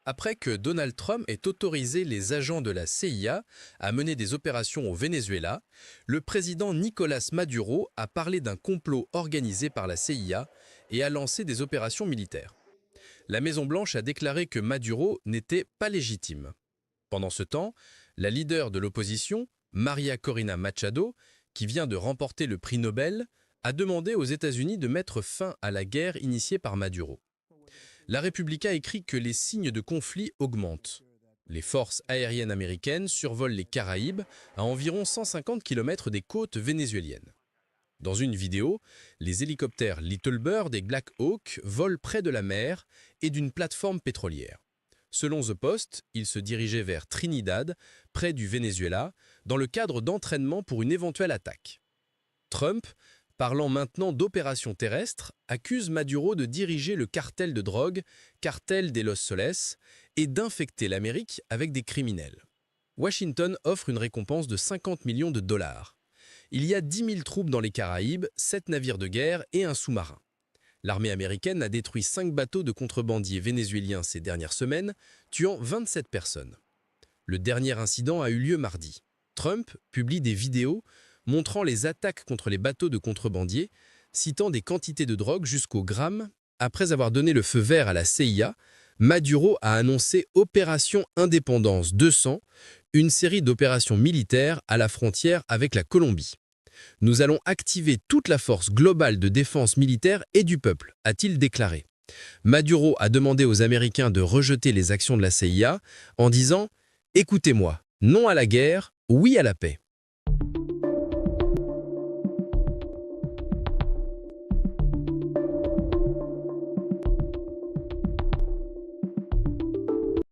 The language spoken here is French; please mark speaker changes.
Speaker 1: Après que Donald Trump ait autorisé les agents de la CIA à mener des opérations au Venezuela, le président Nicolás Maduro a parlé d'un complot organisé par la CIA et a lancé des opérations militaires. La Maison-Blanche a déclaré que Maduro n'était pas légitime. Pendant ce temps, la leader de l'opposition, Maria Corina Machado, qui vient de remporter le prix Nobel, a demandé aux États-Unis de mettre fin à la guerre initiée par Maduro. La Repubblica écrit que les signes de conflit augmentent. Les forces aériennes américaines survolent les Caraïbes à environ 150 km des côtes vénézuéliennes. Dans une vidéo, les hélicoptères Little Bird et Black Hawk volent près de la mer et d'une plateforme pétrolière. Selon The Post, ils se dirigeaient vers Trinidad, près du Venezuela, dans le cadre d'entraînement pour une éventuelle attaque. Trump, parlant maintenant d'opérations terrestres, accuse Maduro de diriger le cartel de drogue, cartel des Los Soles, et d'infecter l'Amérique avec des criminels. Washington offre une récompense de 50 millions de dollars. Il y a 10 000 troupes dans les Caraïbes, 7 navires de guerre et un sous-marin. L'armée américaine a détruit 5 bateaux de contrebandiers vénézuéliens ces dernières semaines, tuant 27 personnes. Le dernier incident a eu lieu mardi. Trump publie des vidéos montrant les attaques contre les bateaux de contrebandiers, citant des quantités de drogue jusqu'au gramme. Après avoir donné le feu vert à la CIA, Maduro a annoncé Opération Indépendance 200, une série d'opérations militaires à la frontière avec la Colombie. Nous allons activer toute la force globale de défense militaire et du peuple, a-t-il déclaré. Maduro a demandé aux Américains de rejeter les actions de la CIA en disant « Écoutez-moi, non à la guerre, oui à la paix ».